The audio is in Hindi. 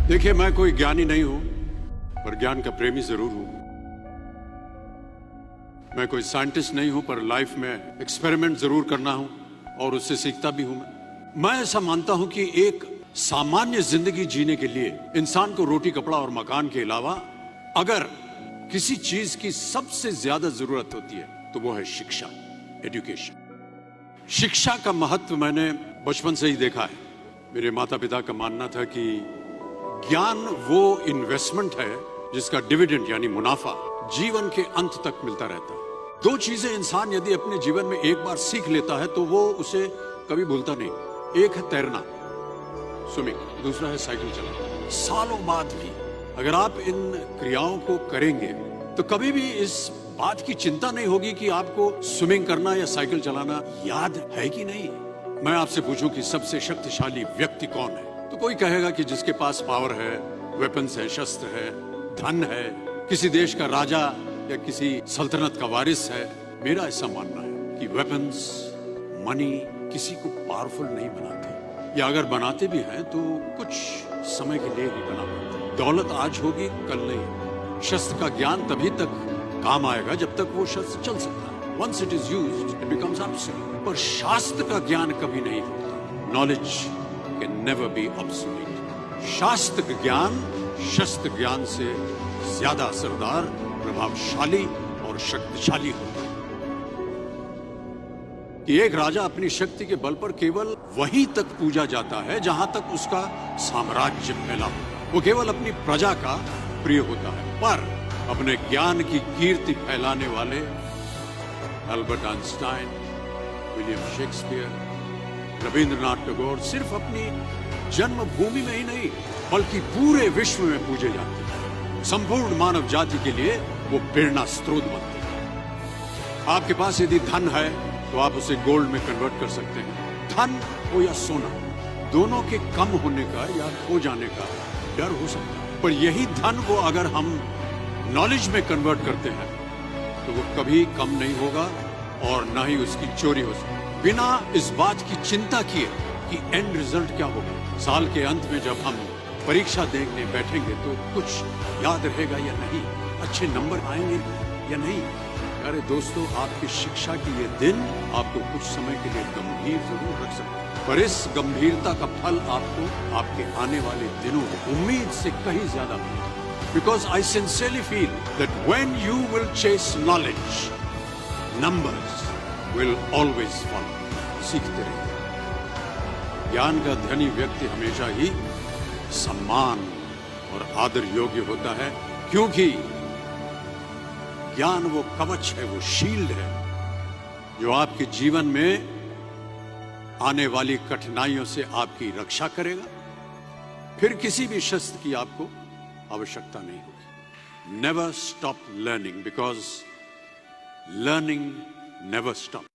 देखिए, मैं कोई ज्ञानी नहीं हूं, पर ज्ञान का प्रेमी जरूर हूं। मैं कोई साइंटिस्ट नहीं हूं, पर लाइफ में एक्सपेरिमेंट जरूर करना हूं और उससे सीखता भी हूं। मैं ऐसा मानता हूं कि एक सामान्य जिंदगी जीने के लिए इंसान को रोटी, कपड़ा और मकान के अलावा अगर किसी चीज की सबसे ज्यादा जरूरत होती है तो वो है शिक्षा, एजुकेशन। शिक्षा का महत्व मैंने बचपन से ही देखा है। मेरे माता पिता का मानना था कि ज्ञान वो इन्वेस्टमेंट है जिसका डिविडेंड यानी मुनाफा जीवन के अंत तक मिलता रहता है। दो चीजें इंसान यदि अपने जीवन में एक बार सीख लेता है तो वो उसे कभी भूलता नहीं। एक है तैरना, स्विमिंग, दूसरा है साइकिल चलाना। सालों बाद भी अगर आप इन क्रियाओं को करेंगे तो कभी भी इस बात की चिंता नहीं होगी कि आपको स्विमिंग करना या साइकिल चलाना याद है कि नहीं। मैं आपसे पूछूं कि सबसे शक्तिशाली व्यक्ति कौन है, तो कोई कहेगा कि जिसके पास पावर है, वेपन्स है, शस्त्र है, धन है, किसी देश का राजा या किसी सल्तनत का वारिस है। मेरा ऐसा मानना है कि वेपन्स, मनी किसी को पावरफुल नहीं बनाते, या अगर बनाते भी हैं तो कुछ समय के लिए ही बना पाते। दौलत आज होगी, कल नहीं। शस्त्र का ज्ञान तभी तक काम आएगा जब तक वो शस्त्र चल सकता है। Once it is used, it becomes obsolete. पर शास्त्र का ज्ञान कभी नहीं होता। Knowledge can never be obsolete. शास्त्र का ज्ञान शस्त्र ज्ञान से ज्यादा असरदार, प्रभावशाली और शक्तिशाली होता है। कि एक राजा अपनी शक्ति के बल पर केवल वहीं तक पूजा जाता है जहां तक उसका साम्राज्य फैला हो। वो केवल अपनी प्रजा का प्रिय होता है। पर अपने ज्ञान की कीर्ति फैलाने वाले Albert Einstein, William Shakespeare, Rabindranath Tagore सिर्फ अपनी जन्मभूमि में ही नहीं बल्कि पूरे विश्व में पूजे जाते हैं। संपूर्ण मानव जाति के लिए वो प्रेरणा स्रोत बनते हैं। आपके पास यदि धन है तो आप उसे गोल्ड में कन्वर्ट कर सकते हैं। धन हो या सोना, दोनों के कम होने का या खो जाने का डर हो सकता है, पर यही धन को अगर हम नॉलेज में कन्वर्ट करते हैं तो वो कभी कम नहीं होगा और ना ही उसकी चोरी हो सकती, बिना इस बात की चिंता किए कि एंड रिजल्ट क्या होगा। साल के अंत में जब हम परीक्षा देने बैठेंगे तो कुछ याद रहेगा या नहीं, अच्छे नंबर आएंगे या नहीं। अरे दोस्तों, आपकी शिक्षा की ये दिन आपको कुछ समय के लिए गंभीर जरूर रख सकते हैं, पर इस गंभीरता का फल आपको आपके आने वाले दिनों में उम्मीद से कहीं ज्यादा मिलेगा। Because I sincerely feel that when you will chase knowledge, numbers will always follow. सीखते रहिए। ज्ञान का धनी व्यक्ति हमेशा ही सम्मान और आदर योग्य होता है, क्योंकि ज्ञान वो कवच है, वो शील्ड है जो आपके जीवन में आने वाली कठिनाइयों से आपकी रक्षा करेगा। फिर किसी भी शस्त्र की आपको आवश्यकता नहीं होगी। Never stop learning because learning never stops.